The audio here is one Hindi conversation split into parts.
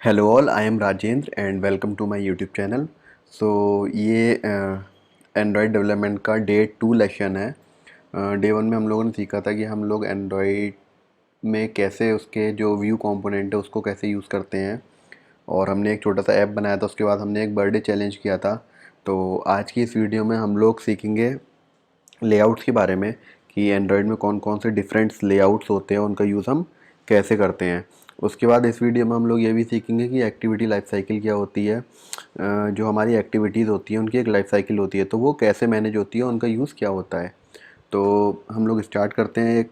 Hello all, I am Rajendra and welcome to my YouTube channel. So ये एंड्रॉयड डेवलपमेंट का डे 2 लेसन है। डे 1 में हम लोगों ने सीखा था कि हम लोग एंड्रॉयड में कैसे उसके जो व्यू कंपोनेंट है उसको कैसे यूज़ करते हैं, और हमने एक छोटा सा ऐप बनाया था। उसके बाद हमने एक बर्थडे चैलेंज किया था। तो आज की इस वीडियो में हम लोग सीखेंगे लेआउट्स के बारे में कि एंड्रॉयड में कौन कौन से डिफरेंट लेआउट्स होते हैं, उनका यूज़ हम कैसे करते हैं। उसके बाद इस वीडियो में हम लोग ये भी सीखेंगे कि एक्टिविटी लाइफ साइकिल क्या होती है। जो हमारी एक्टिविटीज़ होती हैं उनकी एक लाइफ साइकिल होती है, तो वो कैसे मैनेज होती है, उनका यूज़ क्या होता है। तो हम लोग स्टार्ट करते हैं एक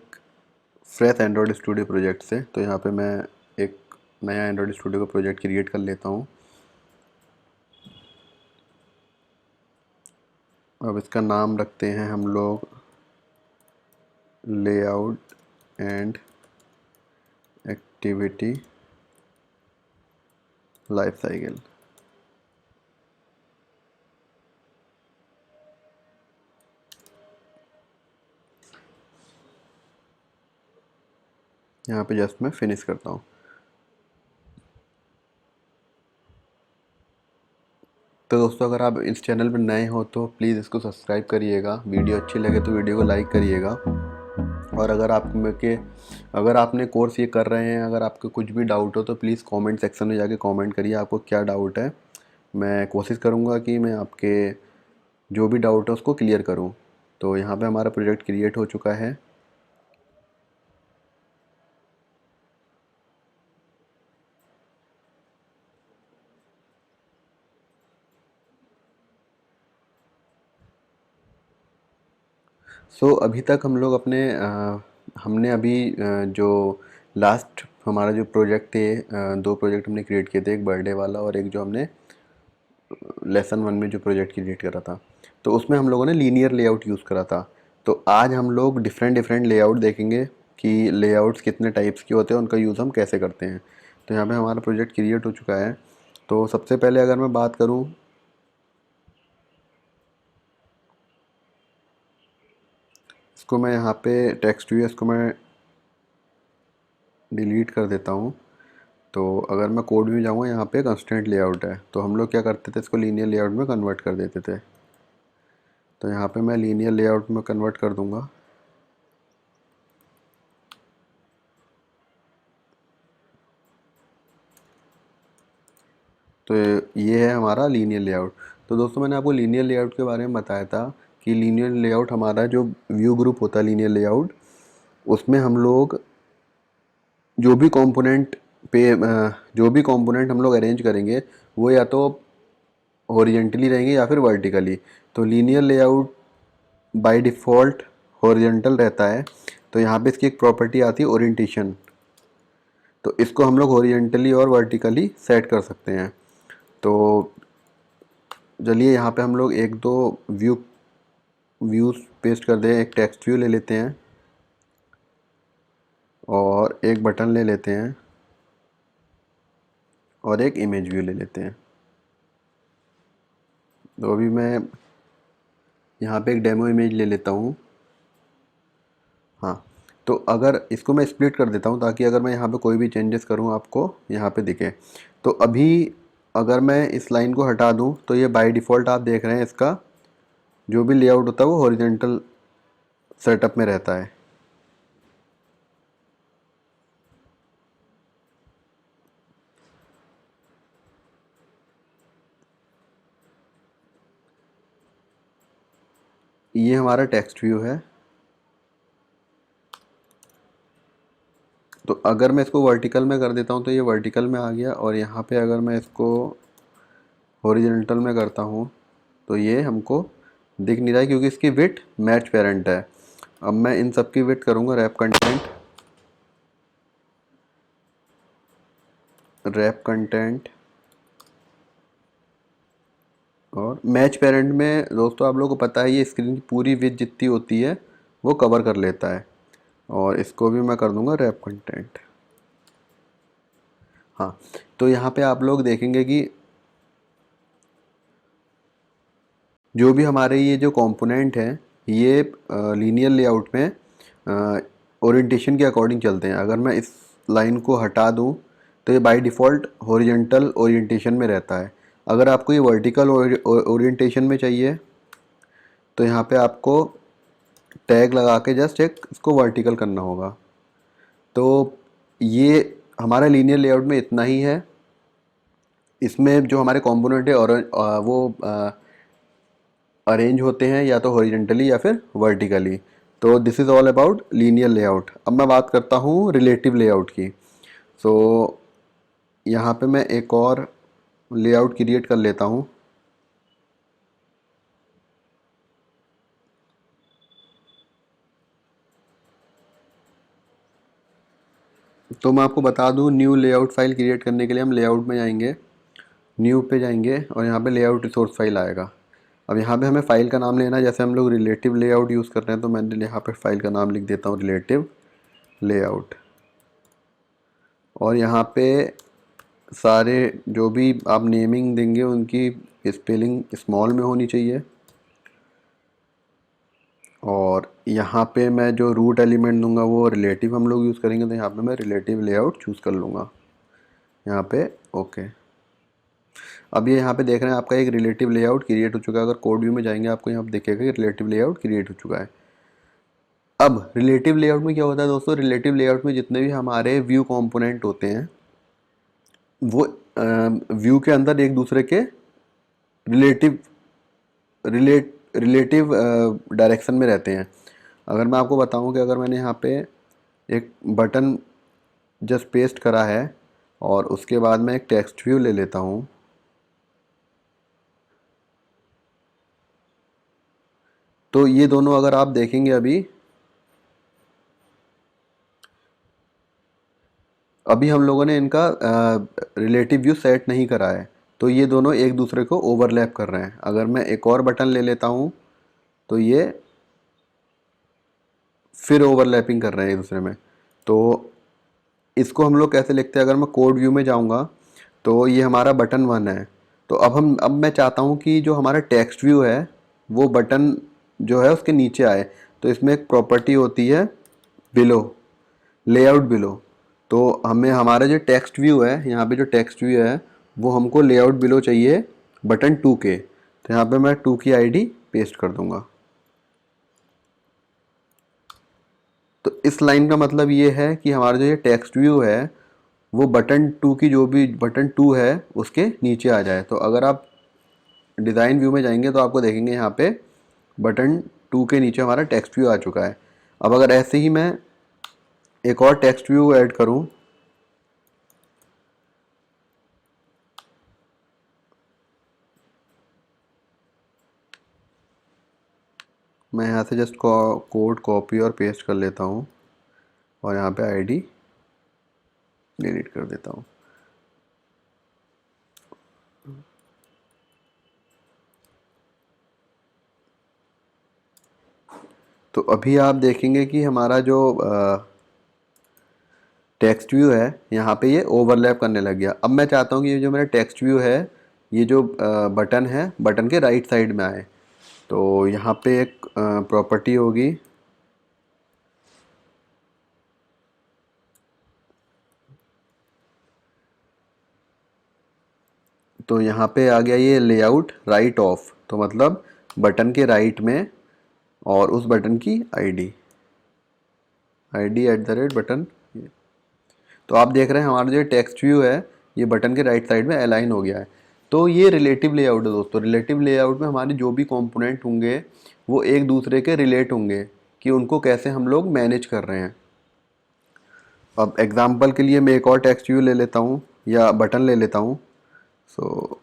फ्रेश एंड्रॉयड स्टूडियो प्रोजेक्ट से। तो यहाँ पे मैं एक नया एंड्रॉयड स्टूडियो का प्रोजेक्ट क्रिएट कर लेता हूँ। अब इसका नाम रखते हैं हम लोग layout and activity life cycle. यहाँ पे जस्ट मैं फिनिश करता हूँ। तो दोस्तों, अगर आप इस चैनल पर नए हो तो प्लीज़ इसको सब्सक्राइब करिएगा। वीडियो अच्छी लगे तो वीडियो को लाइक करिएगा। और अगर आपने कोर्स ये कर रहे हैं, अगर आपको कुछ भी डाउट हो तो प्लीज़ कमेंट सेक्शन में जाके कमेंट करिए आपको क्या डाउट है। मैं कोशिश करूँगा कि मैं आपके जो भी डाउट है उसको क्लियर करूँ। तो यहाँ पे हमारा प्रोजेक्ट क्रिएट हो चुका है। अभी तक हम लोग हमने अभी जो लास्ट हमारा जो प्रोजेक्ट थे, दो प्रोजेक्ट हमने क्रिएट किए थे, एक बर्थडे वाला और एक जो हमने लेसन 1 में जो प्रोजेक्ट क्रिएट करा था। तो उसमें हम लोगों ने लीनियर लेआउट यूज़ करा था। तो आज हम लोग डिफरेंट डिफरेंट लेआउट देखेंगे कि लेआउट्स कितने टाइप्स के होते हैं, उनका यूज़ हम कैसे करते हैं। तो यहाँ पे हमारा प्रोजेक्ट क्रिएट हो चुका है। तो सबसे पहले अगर मैं बात करूँ, इसको मैं यहाँ पे टेक्स्ट व्यू, इसको मैं डिलीट कर देता हूँ। तो अगर मैं कोड में जाऊँगा, यहाँ पे कंस्ट्रेंट लेआउट है। तो हम लोग क्या करते थे, इसको लीनियर लेआउट में कन्वर्ट कर देते थे। तो यहाँ पे मैं लीनियर लेआउट में कन्वर्ट कर दूँगा। तो ये है हमारा लीनियर लेआउट। तो दोस्तों, मैंने आपको लीनियर लेआउट के बारे में बताया था कि लीनियर लेआउट हमारा जो व्यू ग्रुप होता है लीनियर लेआउट, उसमें हम लोग जो भी कंपोनेंट जो भी कंपोनेंट हम लोग अरेंज करेंगे वो या तो हॉरिजेंटली रहेंगे या फिर वर्टिकली। तो linear layout by default horizontal रहता है। तो यहाँ पे इसकी एक प्रॉपर्टी आती है ओरिएंटेशन। तो इसको हम लोग हॉरिजेंटली और वर्टिकली सेट कर सकते हैं। तो चलिए यहाँ पे हम लोग एक दो व्यूज़ पेस्ट कर दें। एक टेक्स्ट व्यू ले लेते हैं और एक बटन ले लेते हैं और एक इमेज व्यू ले लेते हैं। तो अभी मैं यहाँ पे एक डेमो इमेज ले लेता हूँ। हाँ, तो अगर इसको मैं स्प्लिट कर देता हूँ ताकि अगर मैं यहाँ पे कोई भी चेंजेस करूँ आपको यहाँ पे दिखे। तो अभी अगर मैं इस लाइन को हटा दूँ तो ये बाय डिफ़ॉल्ट आप देख रहे हैं, इसका जो भी लेआउट होता है वो हॉरिजॉन्टल सेटअप में रहता है। ये हमारा टेक्स्ट व्यू है। तो अगर मैं इसको वर्टिकल में कर देता हूँ तो ये वर्टिकल में आ गया, और यहाँ पे अगर मैं इसको हॉरिजॉन्टल में करता हूँ तो ये हमको दिख नहीं रहा है क्योंकि इसकी विड्थ मैच पेरेंट है। अब मैं इन सब की विड्थ करूँगा रैप कंटेंट और मैच पेरेंट में। दोस्तों, आप लोगों को पता है ये स्क्रीन की पूरी विड्थ जितनी होती है वो कवर कर लेता है। और इसको भी मैं कर दूंगा रैप कंटेंट। हाँ, तो यहाँ पे आप लोग देखेंगे कि जो भी हमारे ये जो कंपोनेंट हैं ये लीनियर लेआउट में ओरिएंटेशन के अकॉर्डिंग चलते हैं। अगर मैं इस लाइन को हटा दूँ तो ये बाय डिफ़ॉल्ट हॉरिजॉन्टल ओरिएंटेशन में रहता है। अगर आपको ये वर्टिकल ओरिएंटेशन में चाहिए तो यहाँ पे आपको टैग लगा के जस्ट एक इसको वर्टिकल करना होगा। तो ये हमारा लीनियर लेआउट में इतना ही है। इसमें जो हमारे कंपोनेंट है और वो अरेंज होते हैं या तो हॉरिजॉन्टली या फिर वर्टिकली। तो this is all about linear layout. अब मैं बात करता हूँ रिलेटिव लेआउट की। सो यहाँ पे मैं एक और लेआउट क्रिएट कर लेता हूँ। तो मैं आपको बता दूँ, न्यू लेआउट फाइल क्रिएट करने के लिए हम लेआउट में जाएंगे, न्यू पे जाएंगे और यहाँ पे लेआउट रिसोर्स फाइल आएगा। अब यहाँ पे हमें फ़ाइल का नाम लेना है। जैसे हम लोग रिलेटिव लेआउट यूज़ कर रहे हैं तो मैंने यहाँ पे फ़ाइल का नाम लिख देता हूँ रिलेटिव लेआउट। और यहाँ पे सारे जो भी आप नेमिंग देंगे उनकी स्पेलिंग स्मॉल में होनी चाहिए। और यहाँ पे मैं जो रूट एलिमेंट दूंगा वो रिलेटिव हम लोग यूज़ करेंगे, तो यहाँ पे मैं रिलेटिव लेआउट चूज़ कर लूँगा यहाँ पे। ओके, अब ये यहाँ पे देख रहे हैं आपका एक रिलेटिव लेआउट क्रिएट हो चुका है। अगर कोड व्यू में जाएंगे आपको यहाँ पे दिखेगा कि रिलेटिव लेआउट क्रिएट हो चुका है। अब रिलेटिव लेआउट में क्या होता है दोस्तों, रिलेटिव लेआउट में जितने भी हमारे व्यू कंपोनेंट होते हैं वो व्यू के अंदर एक दूसरे के रिलेटिव रिलेटिव डायरेक्शन में रहते हैं। अगर मैं आपको बताऊं कि अगर मैंने यहाँ पे एक बटन जस्ट पेस्ट करा है और उसके बाद मैं एक टेक्स्ट व्यू ले लेता हूँ, तो ये दोनों अगर आप देखेंगे अभी हम लोगों ने इनका रिलेटिव व्यू सेट नहीं करा है, तो ये दोनों एक दूसरे को ओवरलैप कर रहे हैं। अगर मैं एक और बटन ले लेता हूँ तो ये फिर ओवरलैपिंग कर रहे हैं एक दूसरे में। तो इसको हम लोग कैसे लिखते हैं, अगर मैं कोड व्यू में जाऊंगा तो ये हमारा बटन 1 है। तो अब मैं चाहता हूँ कि जो हमारा टेक्स्ट व्यू है वो बटन जो है उसके नीचे आए। तो इसमें एक प्रॉपर्टी होती है बिलो, लेआउट बिलो। तो हमें हमारा जो टेक्स्ट व्यू है, यहाँ पे जो टेक्स्ट व्यू है वो हमको लेआउट बिलो चाहिए बटन 2 के। तो यहाँ पे मैं 2 की आईडी पेस्ट कर दूंगा। तो इस लाइन का मतलब ये है कि हमारा जो ये टेक्स्ट व्यू है वो बटन 2 की, जो भी बटन 2 है उसके नीचे आ जाए। तो अगर आप डिज़ाइन व्यू में जाएंगे तो आपको देखेंगे यहाँ पे बटन 2 के नीचे हमारा टेक्स्ट व्यू आ चुका है। अब अगर ऐसे ही मैं एक और टेक्स्ट व्यू ऐड करूँ, मैं यहाँ से जस्ट कोड कॉपी और पेस्ट कर लेता हूँ और यहाँ पे आईडी डिलीट कर देता हूँ। तो अभी आप देखेंगे कि हमारा जो टेक्स्ट व्यू है यहाँ पे ये ओवरलैप करने लग गया। अब मैं चाहता हूँ कि ये जो मेरा टेक्स्ट व्यू है ये जो बटन है बटन के राइट साइड में आए। तो यहाँ पे एक प्रॉपर्टी होगी, तो यहाँ पे आ गया ये लेआउट राइट ऑफ। तो मतलब बटन के राइट में और उस बटन की आईडी @बटन। तो आप देख रहे हैं हमारा जो टेक्स्ट व्यू है ये बटन के राइट साइड में अलाइन हो गया है। तो ये रिलेटिव लेआउट है दोस्तों। रिलेटिव लेआउट में हमारे जो भी कंपोनेंट होंगे वो एक दूसरे के रिलेट होंगे कि उनको कैसे हम लोग मैनेज कर रहे हैं। अब एग्जांपल के लिए मैं एक और टेक्स्ट व्यू ले लेता हूँ या बटन ले लेता हूँ। सो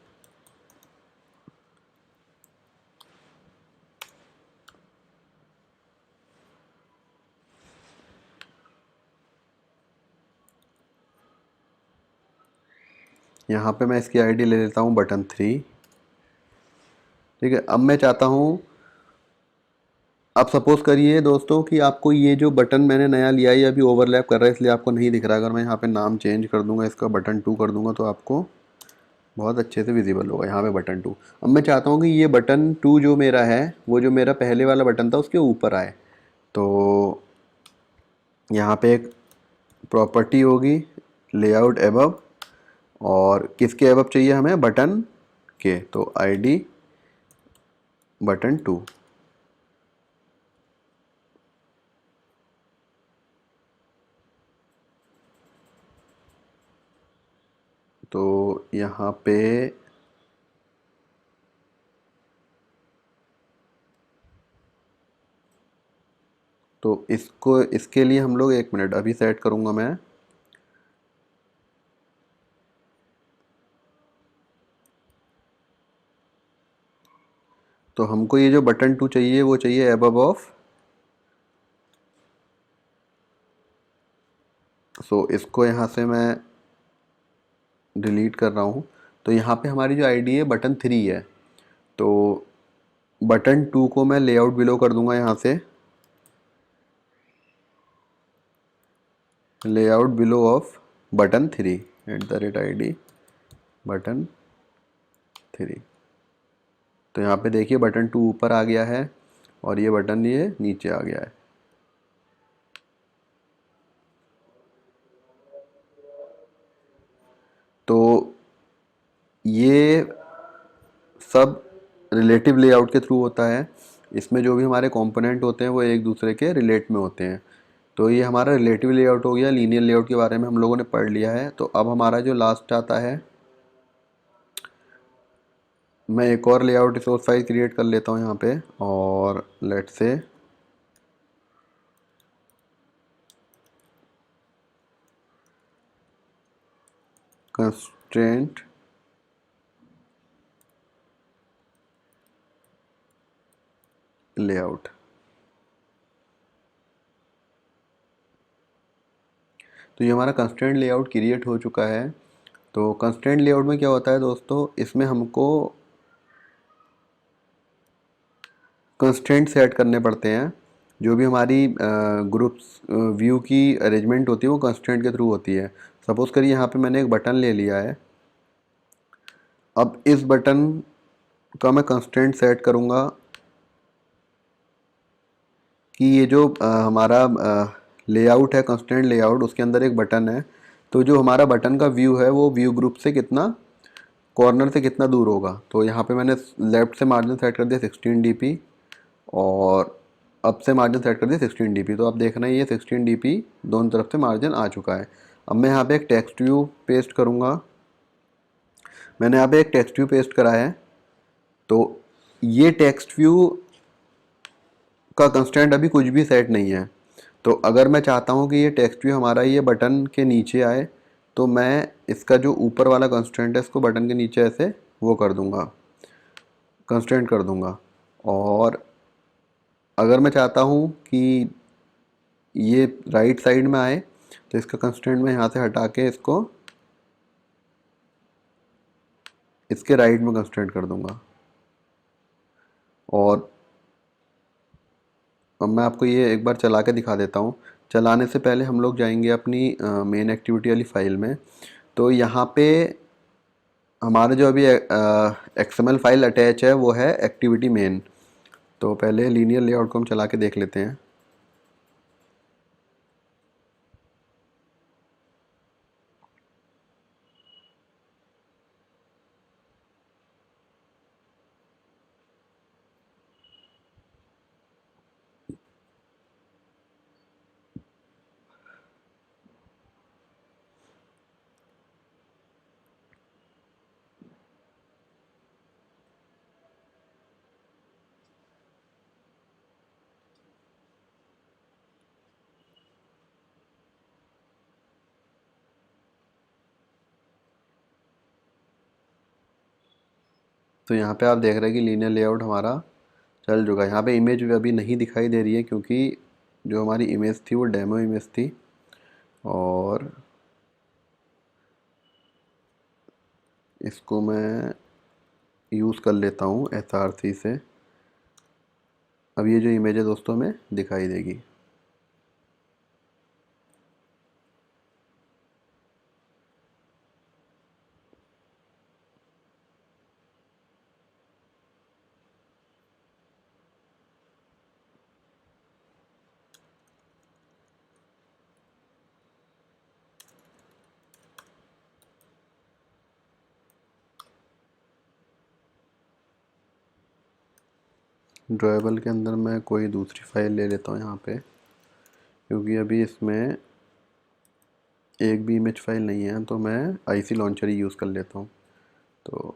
यहाँ पे मैं इसकी आईडी ले लेता हूँ बटन 3। ठीक है, अब मैं चाहता हूँ, अब सपोज करिए दोस्तों कि आपको ये जो बटन मैंने नया लिया है ये अभी ओवरलैप कर रहा है इसलिए आपको नहीं दिख रहा है। अगर मैं यहाँ पे नाम चेंज कर दूंगा, इसका बटन 2 कर दूंगा तो आपको बहुत अच्छे से विजिबल होगा यहाँ पे बटन 2। अब मैं चाहता हूँ कि ये बटन 2 जो मेरा है वो जो मेरा पहले वाला बटन था उसके ऊपर आए। तो यहाँ पे एक प्रॉपर्टी होगी लेआउट एबव, और किसके अबव चाहिए हमें, बटन के, तो ID बटन 2। तो यहाँ पे तो इसको, इसके लिए हम लोग, 1 मिनट अभी सेट करूँगा मैं। तो हमको ये जो बटन 2 चाहिए वो चाहिए अबव ऑफ, सो इसको यहाँ से मैं डिलीट कर रहा हूँ। तो यहाँ पे हमारी जो आईडी है बटन 3 है, तो बटन 2 को मैं लेआउट बिलो कर दूंगा यहाँ से, layout below off button 3 @ID button 3। तो यहाँ पे देखिए बटन 2 ऊपर आ गया है और ये बटन ये नीचे आ गया है। तो ये सब रिलेटिव लेआउट के थ्रू होता है। इसमें जो भी हमारे कंपोनेंट होते हैं वो एक दूसरे के रिलेट में होते हैं। तो ये हमारा रिलेटिव लेआउट हो गया। लीनियर लेआउट के बारे में हम लोगों ने पढ़ लिया है। तो अब हमारा जो लास्ट आता है, मैं एक और लेआउट रिसोर्स फाइल क्रिएट कर लेता हूँ यहाँ पे, और लेट्स से कंस्ट्रेंट लेआउट। तो ये हमारा कंस्ट्रेंट लेआउट क्रिएट हो चुका है। तो कंस्ट्रेंट लेआउट में क्या होता है दोस्तों, इसमें हमको कंस्ट्रेंट सेट करने पड़ते हैं। जो भी हमारी ग्रुप्स व्यू की अरेंजमेंट होती है वो कंस्ट्रेंट के थ्रू होती है। सपोज़ करिए यहाँ पे मैंने एक बटन ले लिया है। अब इस बटन का मैं कंस्ट्रेंट सेट करूँगा कि ये जो हमारा लेआउट है, कंस्ट्रेंट लेआउट, उसके अंदर एक बटन है। तो जो हमारा बटन का व्यू है वो व्यू ग्रुप से कितना, कॉर्नर से कितना दूर होगा। तो यहाँ पे मैंने लेफ़्ट से मार्जिन सेट कर दिया 16 dp, और अब से मार्जिन सेट कर दिया 16 dp। तो आप देख रहे हैं ये 16 dp दोनों तरफ से मार्जिन आ चुका है। अब मैं यहाँ पे एक टेक्स्ट व्यू पेस्ट करूँगा। मैंने यहाँ पे एक टेक्स्ट व्यू पेस्ट करा है। तो ये टेक्स्ट व्यू का कंस्ट्रेंट अभी कुछ भी सेट नहीं है। तो अगर मैं चाहता हूँ कि ये टेक्स्ट व्यू हमारा ये बटन के नीचे आए, तो मैं इसका जो ऊपर वाला कंस्ट्रेंट है इसको बटन के नीचे ऐसे वो कर दूँगा, कंस्ट्रेंट कर दूँगा। और अगर मैं चाहता हूँ कि ये राइट साइड में आए, तो इसका कंस्ट्रेंट मैं यहाँ से हटा के इसको इसके राइट में कंस्ट्रेंट कर दूँगा। और अब मैं आपको ये एक बार चला के दिखा देता हूँ। चलाने से पहले हम लोग जाएंगे अपनी मेन एक्टिविटी वाली फ़ाइल में। तो यहाँ पे हमारा जो अभी XML फाइल अटैच है वो है एक्टिविटी मेन। तो पहले लीनियर लेआउट को हम चला के देख लेते हैं। तो यहाँ पे आप देख रहे हैं कि लीनियर लेआउट हमारा चल चुका है। यहाँ पे इमेज अभी नहीं दिखाई दे रही है क्योंकि जो हमारी इमेज थी वो डेमो इमेज थी। और इसको मैं यूज़ कर लेता हूँ SRC से। अब ये जो इमेज है दोस्तों में दिखाई देगी। ड्राइवेबल के अंदर मैं कोई दूसरी फाइल ले लेता हूँ यहाँ पे, क्योंकि अभी इसमें एक भी इमेज फाइल नहीं है, तो मैं आईसी लॉन्चर ही यूज़ कर लेता हूँ। तो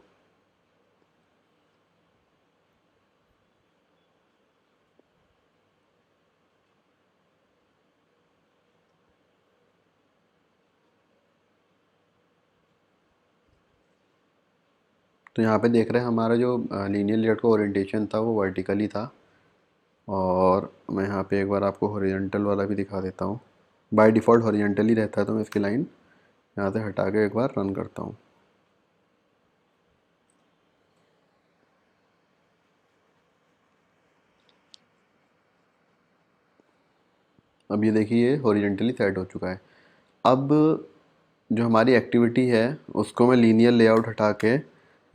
यहाँ पे देख रहे हैं हमारा जो लीनियर लेआउट का ओरिएंटेशन था वो वर्टिकली था, और मैं यहाँ पे एक बार आपको हॉरिजॉन्टल वाला भी दिखा देता हूँ। बाय डिफ़ॉल्ट हॉरिजॉन्टल ही रहता है, तो मैं इसकी लाइन यहाँ से हटा के एक बार रन करता हूँ। अब ये देखिए हॉरिजॉन्टली सेट हो चुका है। अब जो हमारी एक्टिविटी है उसको मैं लीनियर लेआउट हटा के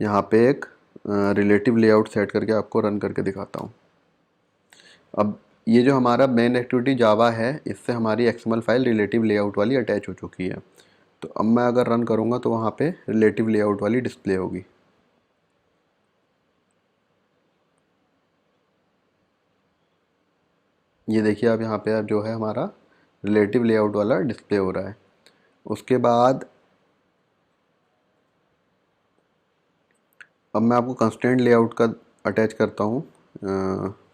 यहाँ पे एक रिलेटिव लेआउट सेट करके आपको रन करके दिखाता हूँ। अब ये जो हमारा मेन एक्टिविटी जावा है, इससे हमारी एक्सएमएल फाइल रिलेटिव लेआउट वाली अटैच हो चुकी है। तो अब मैं अगर रन करूँगा तो वहाँ पे रिलेटिव लेआउट वाली डिस्प्ले होगी। ये देखिए आप यहाँ पे अब जो है हमारा रिलेटिव लेआउट वाला डिस्प्ले हो रहा है। उसके बाद अब मैं आपको कंस्ट्रेंट लेआउट का अटैच करता हूँ।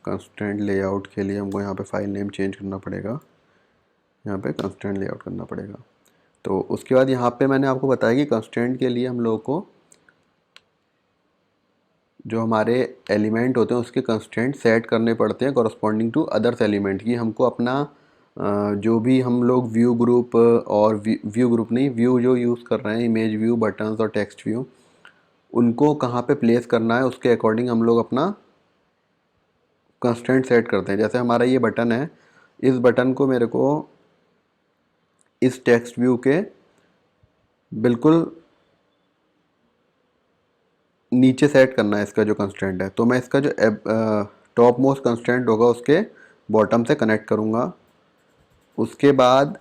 कंस्ट्रेंट लेआउट के लिए हमको यहाँ पे फाइल नेम चेंज करना पड़ेगा, यहाँ पे कंस्ट्रेंट लेआउट करना पड़ेगा। तो उसके बाद यहाँ पे मैंने आपको बताया कि कंस्ट्रेंट के लिए हम लोगों को जो हमारे एलिमेंट होते हैं उसके कंस्ट्रेंट सेट करने पड़ते हैं कॉरस्पॉन्डिंग टू अदर्स एलिमेंट की। हमको अपना जो भी हम लोग व्यू ग्रुप और व्यू ग्रुप नहीं, व्यू जो यूज़ कर रहे हैं, इमेज व्यू, बटन्स और टेक्स्ट व्यू, उनको कहाँ पे प्लेस करना है उसके अकॉर्डिंग हम लोग अपना कंस्ट्रेंट सेट करते हैं। जैसे हमारा ये बटन है, इस बटन को मेरे को इस टेक्स्ट व्यू के बिल्कुल नीचे सेट करना है इसका जो कंस्ट्रेंट है। तो मैं इसका जो टॉप मोस्ट कंस्ट्रेंट होगा उसके बॉटम से कनेक्ट करूँगा। उसके बाद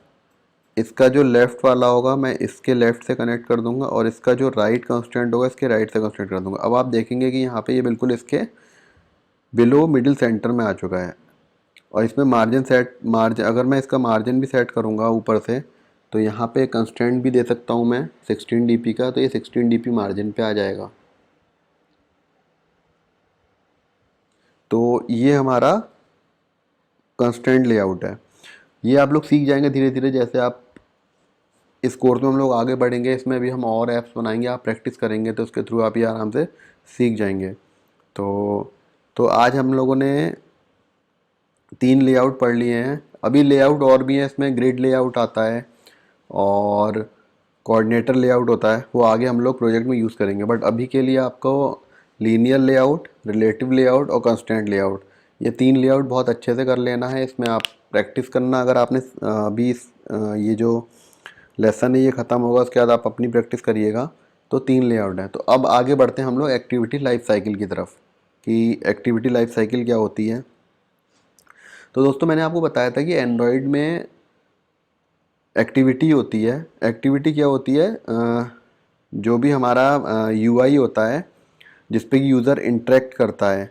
इसका जो लेफ़्ट वाला होगा मैं इसके लेफ़्ट से कनेक्ट कर दूंगा, और इसका जो राइट कंस्ट्रेंट होगा इसके राइट से कंस्ट्रेंट कर दूंगा। अब आप देखेंगे कि यहाँ पे ये बिल्कुल इसके बिलो मिडिल सेंटर में आ चुका है। और इसमें मार्जिन अगर मैं इसका मार्जिन भी सेट करूँगा ऊपर से, तो यहाँ पे कंस्ट्रेंट भी दे सकता हूँ मैं 16 dp का, तो ये 16 dp मार्जिन पे आ जाएगा। तो ये हमारा कंस्ट्रेंट लेआउट है। ये आप लोग सीख जाएंगे धीरे धीरे, जैसे आप इस कोर्स में हम लोग आगे बढ़ेंगे, इसमें भी हम और ऐप्स बनाएंगे, आप प्रैक्टिस करेंगे तो उसके थ्रू आप ये आराम से सीख जाएंगे। तो आज हम लोगों ने 3 लेआउट पढ़ लिए हैं। अभी लेआउट और भी है, इसमें ग्रिड लेआउट आता है और कोऑर्डिनेटर लेआउट होता है, वो आगे हम लोग प्रोजेक्ट में यूज़ करेंगे। बट अभी के लिए आपको लीनियर लेआउट, रिलेटिव लेआउट और कंस्ट्रेंट लेआउट, ये 3 लेआउट बहुत अच्छे से कर लेना है। इसमें आप प्रैक्टिस करना, अगर आपने अभी ये जो लेसन है ये ख़त्म होगा उसके बाद आप अपनी प्रैक्टिस करिएगा। तो 3 लेआउट है। तो अब आगे बढ़ते हैं हम लोग एक्टिविटी लाइफ साइकिल की तरफ, कि एक्टिविटी लाइफ साइकिल क्या होती है। तो दोस्तों मैंने आपको बताया था कि एंड्रॉयड में एक्टिविटी होती है। एक्टिविटी क्या होती है? जो भी हमारा यूआई होता है जिस पे यूज़र इंटरेक्ट करता है,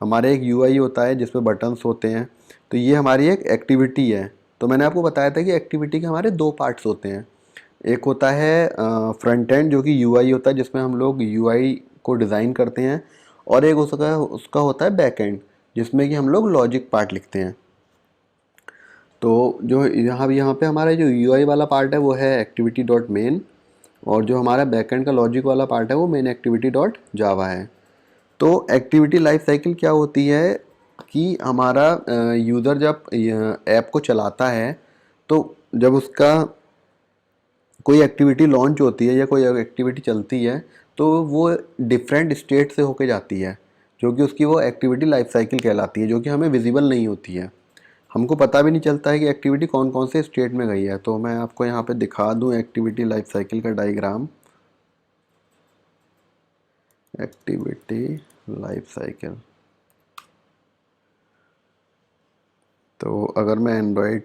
हमारे एक यूआई होता है जिस पे बटन्स होते हैं, तो ये हमारी एक एक्टिविटी है। तो मैंने आपको बताया था कि एक्टिविटी के हमारे 2 पार्ट्स होते हैं। एक होता है फ्रंट एंड जो कि यूआई होता है जिसमें हम लोग यूआई को डिज़ाइन करते हैं, और एक उसका होता है बैक एंड जिसमें कि हम लोग लॉजिक पार्ट लिखते हैं। तो जो यहाँ पे हमारा जो यूआई वाला पार्ट है वो है एक्टिविटी डॉट मेन, और जो हमारा बैकएंड का लॉजिक वाला पार्ट है वो मेन एक्टिविटी डॉट जावा है। तो एक्टिविटी लाइफ साइकिल क्या होती है कि हमारा यूज़र जब ऐप को चलाता है, तो जब उसका कोई एक्टिविटी लॉन्च होती है या कोई एक्टिविटी चलती है, तो वो डिफरेंट स्टेट से होके जाती है, जो कि उसकी वो एक्टिविटी लाइफ साइकिल कहलाती है, जो कि हमें विजिबल नहीं होती है। हमको पता भी नहीं चलता है कि एक्टिविटी कौन कौन से स्टेट में गई है। तो मैं आपको यहाँ पे दिखा दूँ एक्टिविटी लाइफ साइकिल का डायग्राम। एक्टिविटी लाइफ साइकिल, तो अगर मैं एंड्रॉयड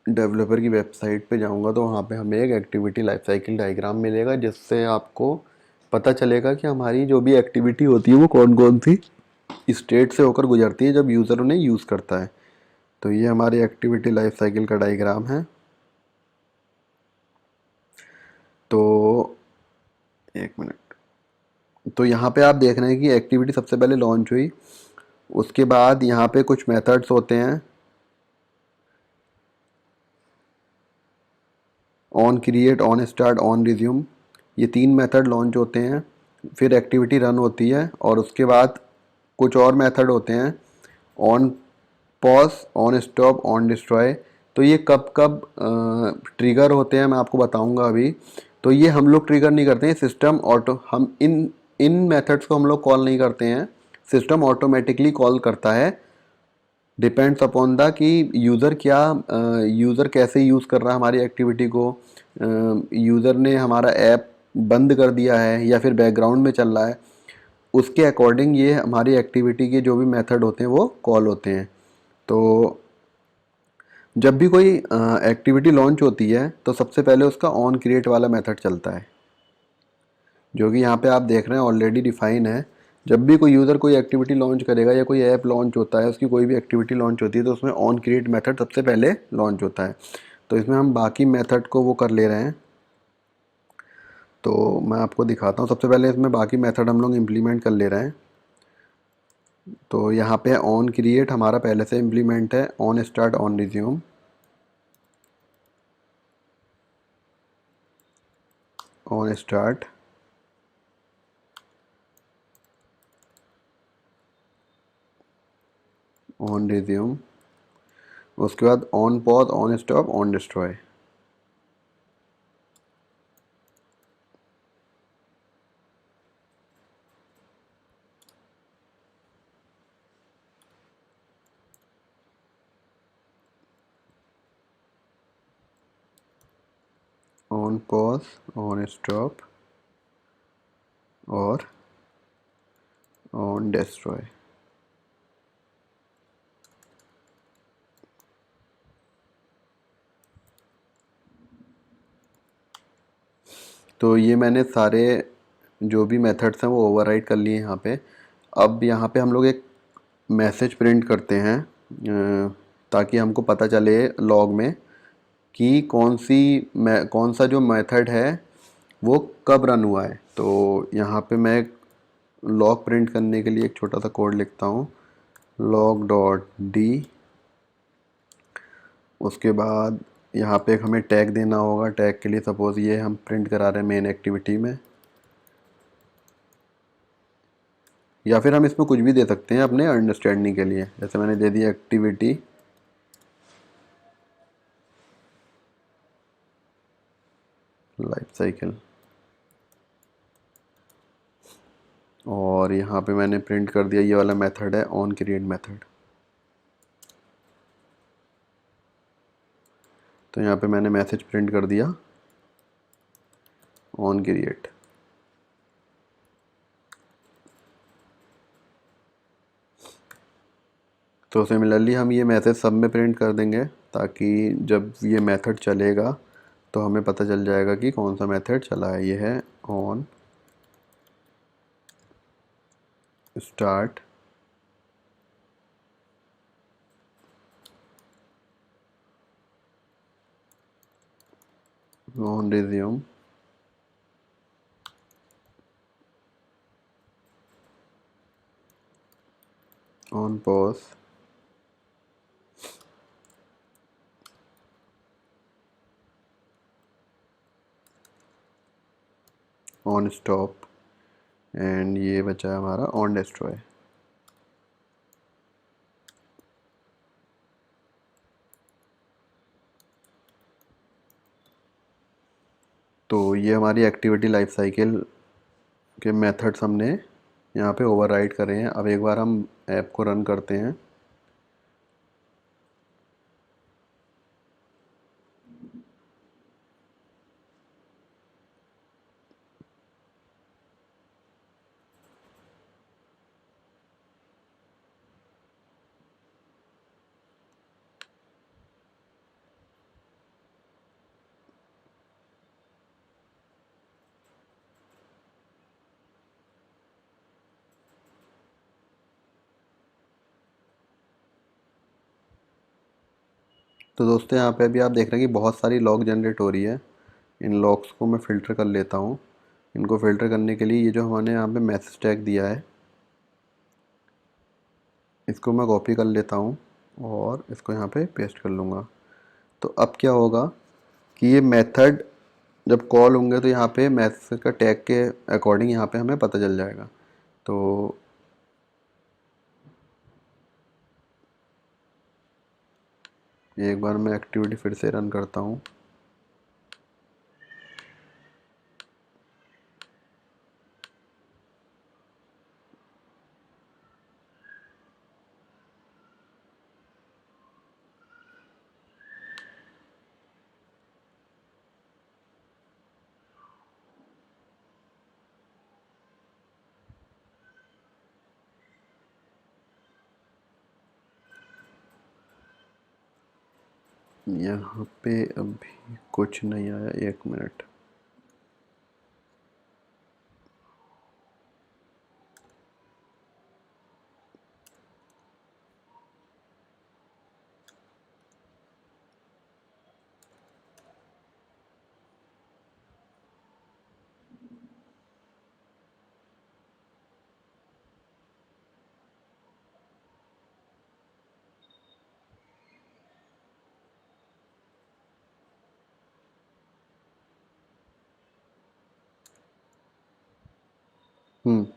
डेवलपर की वेबसाइट पे जाऊंगा तो वहाँ पे हमें एक एक्टिविटी लाइफ साइकिल डायग्राम मिलेगा, जिससे आपको पता चलेगा कि हमारी जो भी एक्टिविटी होती है वो कौन कौन सी स्टेट से होकर गुजरती है जब यूज़र उन्हें यूज़ करता है। तो ये हमारी एक्टिविटी लाइफ साइकिल का डायग्राम है। तो एक मिनट, तो यहाँ पे आप देख रहे हैं कि एक्टिविटी सबसे पहले लॉन्च हुई, उसके बाद यहाँ पे कुछ मेथड्स होते हैं, on create, on start, on resume, ये 3 मेथड लॉन्च होते हैं। फिर एक्टिविटी रन होती है और उसके बाद कुछ और मेथड होते हैं, on pause, on stop, on destroy. तो ये कब कब ट्रिगर होते हैं मैं आपको बताऊंगा अभी। तो ये हम लोग ट्रिगर नहीं करते हैं, सिस्टम ऑटो, हम इन इन मेथड्स को हम लोग कॉल नहीं करते हैं, सिस्टम ऑटोमेटिकली कॉल करता है। डिपेंड्स अपॉन द कि यूज़र क्या, यूज़र कैसे यूज़ कर रहा है हमारी एक्टिविटी को, यूज़र ने हमारा ऐप बंद कर दिया है या फिर बैकग्राउंड में चल रहा है, उसके अकॉर्डिंग ये हमारी एक्टिविटी के जो भी मेथड होते हैं वो कॉल होते हैं। तो जब भी कोई एक्टिविटी लॉन्च होती है तो सबसे पहले उसका ऑन क्रिएट वाला मेथड चलता है, जो कि यहाँ पे आप देख रहे हैं ऑलरेडी डिफाइन है। जब भी कोई यूज़र कोई एक्टिविटी लॉन्च करेगा या कोई ऐप लॉन्च होता है, उसकी कोई भी एक्टिविटी लॉन्च होती है, तो उसमें ऑन क्रिएट मेथड सबसे पहले लॉन्च होता है। तो इसमें हम बाकी मेथड को वो कर ले रहे हैं, तो मैं आपको दिखाता हूँ। सबसे पहले इसमें बाकी मेथड हम लोग इम्प्लीमेंट कर ले रहे हैं। तो यहाँ पे ऑन क्रिएट हमारा पहले से इम्प्लीमेंट है, on start, on resume, on start, on resume, उसके बाद on pause, on stop, on destroy. On pause, on stop और ऑन डिस्ट्रॉय। तो ये मैंने सारे जो भी मेथड्स हैं वो ओवरराइड कर लिए यहाँ पे। अब यहाँ पे हम लोग एक मैसेज प्रिंट करते हैं, ताकि हमको पता चले लॉग में कि कौन सा जो मेथड है वो कब रन हुआ है। तो यहाँ पे मैं लॉग प्रिंट करने के लिए एक छोटा सा कोड लिखता हूँ, log डॉट डी। उसके बाद यहाँ पे एक हमें टैग देना होगा, टैग के लिए सपोज़ ये हम प्रिंट करा रहे हैं मेन एक्टिविटी में, या फिर हम इसमें कुछ भी दे सकते हैं अपने अंडरस्टैंडिंग के लिए। जैसे मैंने दे दिया एक्टिविटी लाइफ साइकिल, और यहाँ पे मैंने प्रिंट कर दिया ये वाला मेथड है ऑन क्रिएट मेथड। तो यहाँ पे मैंने मैसेज प्रिंट कर दिया ऑन क्रिएट। तो सिमिलरली हम ये मैसेज सब में प्रिंट कर देंगे, ताकि जब ये मेथड चलेगा तो हमें पता चल जाएगा कि कौन सा मेथड चला है। ये है on start, on resume, on pause, on stop, and ये बचा है हमारा ऑन डिस्ट्रॉय। तो ये हमारी एक्टिविटी लाइफ साइकिल के मेथड्स हमने यहाँ पे ओवरराइड करे हैं। अब एक बार हम ऐप को रन करते हैं। तो दोस्तों यहाँ पे अभी आप देख रहे हैं कि बहुत सारी लॉग जनरेट हो रही है। इन लॉग्स को मैं फ़िल्टर कर लेता हूँ। इनको फ़िल्टर करने के लिए ये जो हमने यहाँ पे मैसेज टैग दिया है, इसको मैं कॉपी कर लेता हूँ और इसको यहाँ पे पेस्ट कर लूँगा। तो अब क्या होगा कि ये मेथड जब कॉल होंगे तो यहाँ पे मैसेज का टैग के अकॉर्डिंग यहाँ पे हमें पता चल जाएगा। तो एक बार मैं एक्टिविटी फिर से रन करता हूँ। यहाँ पे अभी कुछ नहीं आया, 1 मिनट।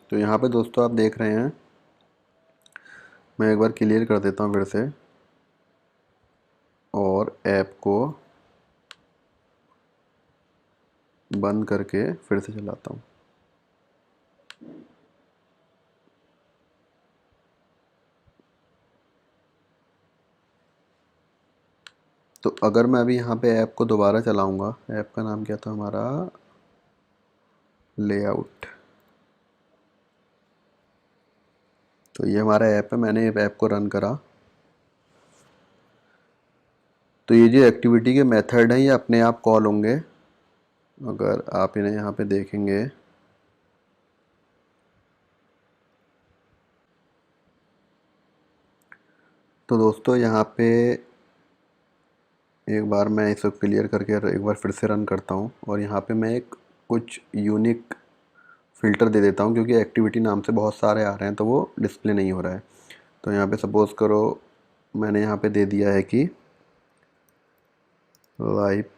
तो यहाँ पे दोस्तों आप देख रहे हैं, मैं एक बार क्लियर कर देता हूँ फिर से और ऐप को बंद करके फिर से चलाता हूँ। तो अगर मैं अभी यहाँ पे ऐप को दोबारा चलाऊँगा, ऐप का नाम क्या था हमारा, लेआउट। तो ये हमारा ऐप है, मैंने ऐप को रन करा। तो ये जो एक्टिविटी के मेथड हैं ये अपने आप कॉल होंगे। अगर आप इन्हें यहाँ पे देखेंगे तो दोस्तों यहाँ पे एक बार मैं इसको क्लियर करके एक बार फिर से रन करता हूँ और यहाँ पे मैं एक कुछ यूनिक फ़िल्टर दे देता हूँ, क्योंकि एक्टिविटी नाम से बहुत सारे आ रहे हैं तो वो डिस्प्ले नहीं हो रहा है। तो यहाँ पे सपोज़ करो मैंने यहाँ पे दे दिया है कि लाइफ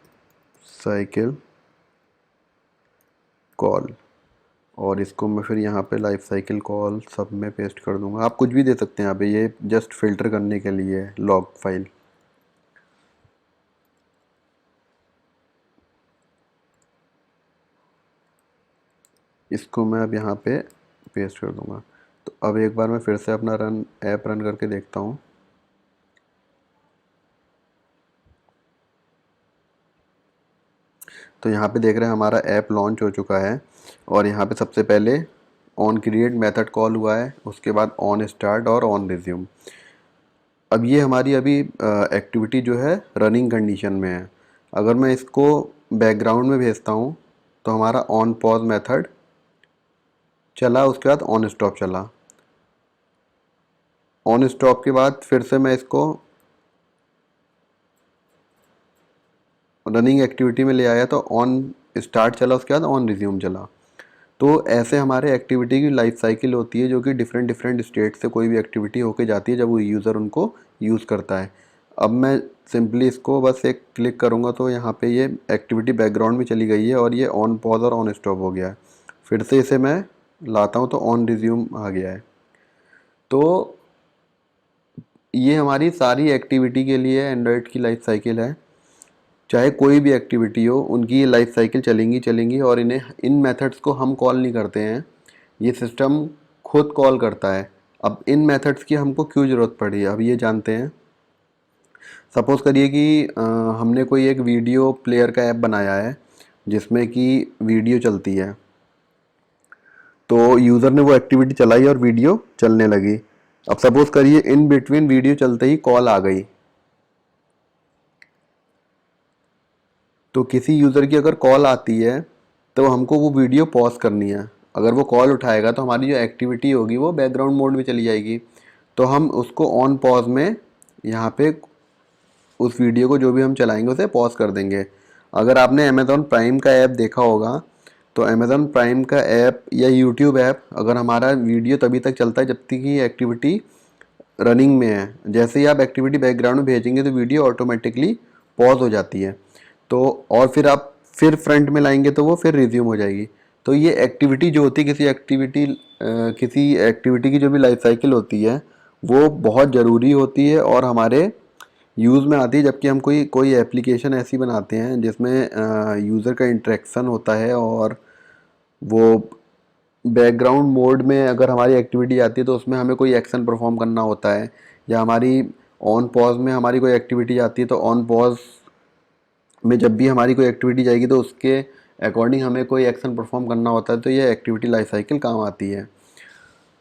साइकिल कॉल, और इसको मैं फिर यहाँ पे लाइफ साइकिल कॉल सब में पेस्ट कर दूँगा। आप कुछ भी दे सकते हैं यहाँ पे, ये जस्ट फ़िल्टर करने के लिए लॉग फाइल। इसको मैं अब यहाँ पे पेस्ट कर दूँगा। तो अब एक बार मैं फिर से अपना ऐप रन करके देखता हूँ। तो यहाँ पे देख रहे हैं हमारा ऐप लॉन्च हो चुका है और यहाँ पे सबसे पहले ऑन क्रिएट मेथड कॉल हुआ है, उसके बाद ऑन स्टार्ट और ऑन रिज्यूम। अब ये हमारी अभी एक्टिविटी जो है रनिंग कंडीशन में है। अगर मैं इसको बैकग्राउंड में भेजता हूँ तो हमारा ऑन पॉज मेथड चला, उसके बाद ऑन स्टॉप चला। ऑन स्टॉप के बाद फिर से मैं इसको रनिंग एक्टिविटी में ले आया तो ऑन स्टार्ट चला, उसके बाद ऑन रिज्यूम चला। तो ऐसे हमारे एक्टिविटी की लाइफ साइकिल होती है, जो कि डिफरेंट डिफरेंट स्टेट से कोई भी एक्टिविटी होके जाती है जब वो यूज़र उनको यूज़ करता है। अब मैं सिंपली इसको बस एक क्लिक करूँगा तो यहाँ पे ये एक्टिविटी बैकग्राउंड में चली गई है और ये ऑन पॉज और ऑन स्टॉप हो गया है। फिर से इसे मैं लाता हूँ तो ऑन रिज्यूम आ गया है। तो ये हमारी सारी एक्टिविटी के लिए एंड्रॉयड की लाइफ साइकिल है। चाहे कोई भी एक्टिविटी हो, उनकी ये लाइफ साइकिल चलेंगी चलेंगी, और इन्हें इन मेथड्स को हम कॉल नहीं करते हैं, ये सिस्टम खुद कॉल करता है। अब इन मेथड्स की हमको क्यों ज़रूरत पड़ी, अब ये जानते हैं। सपोज़ करिए कि हमने कोई एक वीडियो प्लेयर का ऐप बनाया है जिसमें कि वीडियो चलती है। तो यूज़र ने वो एक्टिविटी चलाई और वीडियो चलने लगी। अब सपोज़ करिए इन बिटवीन वीडियो चलते ही कॉल आ गई। तो किसी यूज़र की अगर कॉल आती है तो हमको वो वीडियो पॉज करनी है। अगर वो कॉल उठाएगा तो हमारी जो एक्टिविटी होगी वो बैकग्राउंड मोड में चली जाएगी। तो हम उसको ऑन पॉज में यहाँ पे उस वीडियो को जो भी हम चलाएंगे उसे पॉज कर देंगे। अगर आपने अमेज़ॉन प्राइम का ऐप देखा होगा तो अमेज़ॉन प्राइम का ऐप या यूट्यूब ऐप, अगर हमारा वीडियो तभी तक चलता है जब तक कि एक्टिविटी रनिंग में है। जैसे ही आप एक्टिविटी बैकग्राउंड में भेजेंगे तो वीडियो ऑटोमेटिकली पॉज हो जाती है। तो और फिर आप फिर फ्रंट में लाएंगे तो वो फिर रिज्यूम हो जाएगी। तो ये एक्टिविटी जो होती है किसी एक्टिविटी की जो भी लाइफ साइकिल होती है वो बहुत ज़रूरी होती है और हमारे यूज़ में आती है। जबकि हम कोई कोई एप्लीकेशन ऐसी बनाते हैं जिसमें यूज़र का इंटरेक्शन होता है और वो बैकग्राउंड मोड में अगर हमारी एक्टिविटी आती है तो उसमें हमें कोई एक्शन परफॉर्म करना होता है, या हमारी ऑन पॉज में हमारी कोई एक्टिविटी आती है तो ऑन पॉज में जब भी हमारी कोई एक्टिविटी जाएगी तो उसके अकॉर्डिंग हमें कोई एक्शन परफॉर्म करना होता है। तो ये एक्टिविटी लाइफ साइकिल काम आती है।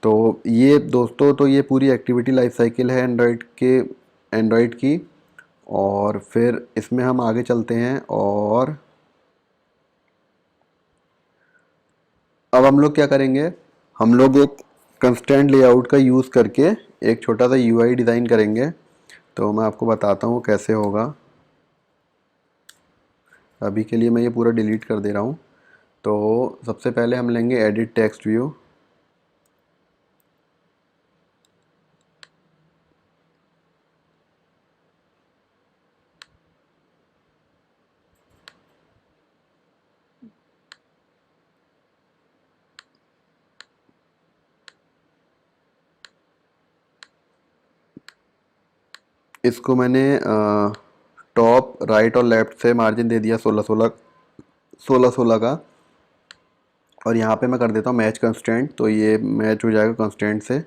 तो ये दोस्तों, तो ये पूरी एक्टिविटी लाइफ साइकिल है एंड्रॉयड की। और फिर इसमें हम आगे चलते हैं और अब हम लोग क्या करेंगे, हम लोग एक कंस्ट्रेंट लेआउट का यूज़ करके एक छोटा सा यूआई डिज़ाइन करेंगे। तो मैं आपको बताता हूँ कैसे होगा। अभी के लिए मैं ये पूरा डिलीट कर दे रहा हूँ। तो सबसे पहले हम लेंगे एडिट टेक्स्ट व्यू। इसको मैंने टॉप राइट और लेफ़्ट से मार्जिन दे दिया 16 का। और यहाँ पे मैं कर देता हूँ मैच कंस्ट्रेंट, तो ये मैच हो जाएगा कंस्ट्रेंट से।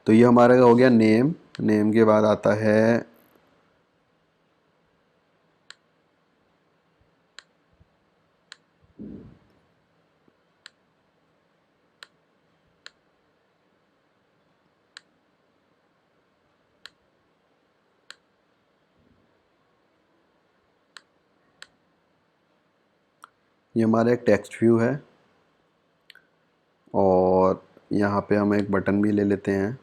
तो ये हमारा हो गया नेम। नेम के बाद आता है ये हमारा एक टेक्स्ट व्यू है और यहाँ पे हम एक बटन भी ले लेते हैं।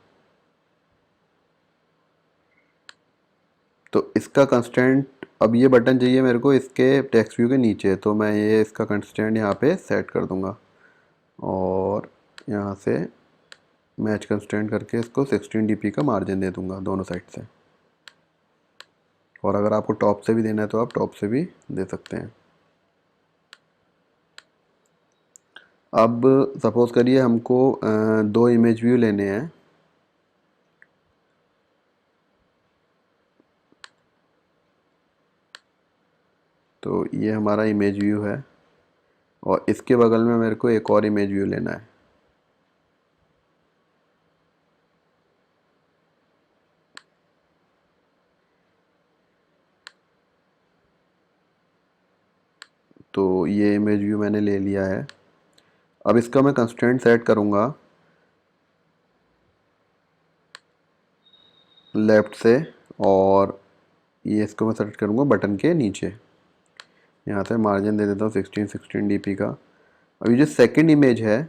तो इसका कंस्ट्रेंट, अब ये बटन चाहिए मेरे को इसके टेक्स्ट व्यू के नीचे, तो मैं ये इसका कंस्ट्रेंट यहाँ पे सेट कर दूँगा और यहाँ से मैच कंस्ट्रेंट करके इसको 16 dp का मार्जिन दे दूँगा दोनों साइड से। और अगर आपको टॉप से भी देना है तो आप टॉप से भी दे सकते हैं। अब सपोज़ करिए हमको दो इमेज व्यू लेने हैं। तो ये हमारा इमेज व्यू है और इसके बगल में मेरे को एक और इमेज व्यू लेना है। तो ये इमेज व्यू मैंने ले लिया है। अब इसका मैं कंस्ट्रेंट सेट करूँगा लेफ़्ट से, और ये इसको मैं सेट करूँगा बटन के नीचे। यहाँ से मार्जिन दे देता हूँ 16 dp का। अब ये जो सेकंड इमेज है,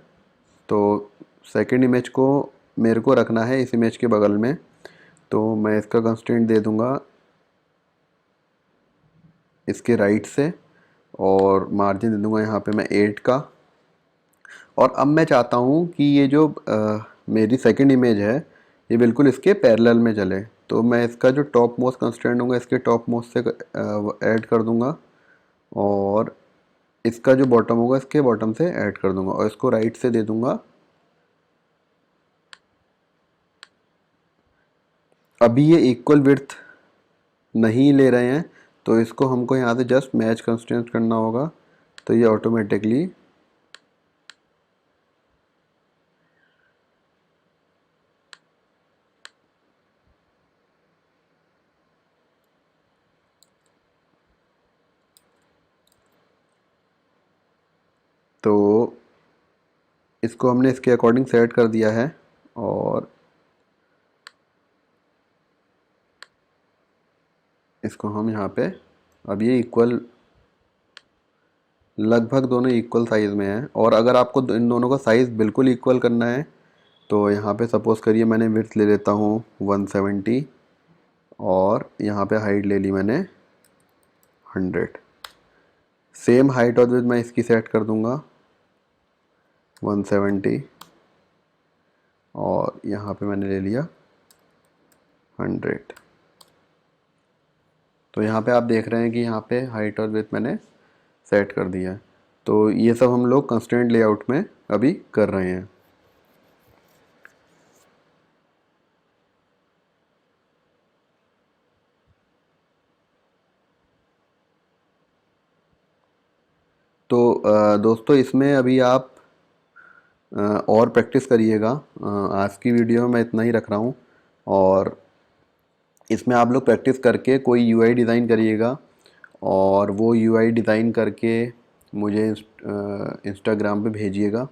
तो सेकंड इमेज को मेरे को रखना है इस इमेज के बगल में। तो मैं इसका कंस्ट्रेंट दे दूँगा इसके राइट से और मार्जिन दे दूँगा यहाँ पे मैं 8 का। और अब मैं चाहता हूँ कि ये जो मेरी सेकंड इमेज है ये बिल्कुल इसके पैरेलल में चले। तो मैं इसका जो टॉप मोस्ट कंस्ट्रेंट होगा इसके टॉप मोस्ट से ऐड कर दूँगा और इसका जो बॉटम होगा इसके बॉटम से ऐड कर दूँगा और इसको राइट से दे दूँगा। अभी ये इक्वल विड्थ नहीं ले रहे हैं तो इसको हमको यहाँ से जस्ट मैच कंस्ट्रेंट करना होगा। तो ये ऑटोमेटिकली तो इसको हमने इसके अकॉर्डिंग सेट कर दिया है। और इसको हम यहाँ पे, अब ये इक्वल, लगभग दोनों इक्वल साइज़ में है। और अगर आपको इन दोनों का साइज़ बिल्कुल इक्वल करना है तो यहाँ पे सपोज़ करिए मैंने विड्थ ले लेता हूँ 170 और यहाँ पे हाइट ले ली मैंने 100। सेम हाइट और विड्थ मैं इसकी सेट कर दूँगा 170 और यहाँ पे मैंने ले लिया 100। तो यहाँ पे आप देख रहे हैं कि यहाँ पे हाइट और विड्थ मैंने सेट कर दिया है। तो ये सब हम लोग कंस्ट्रेंट लेआउट में अभी कर रहे हैं। तो दोस्तों इसमें अभी आप और प्रैक्टिस करिएगा। आज की वीडियो में मैं इतना ही रख रहा हूँ और इसमें आप लोग प्रैक्टिस करके कोई यूआई डिज़ाइन करिएगा और वो यूआई डिज़ाइन करके मुझे इंस्टाग्राम पे भेजिएगा।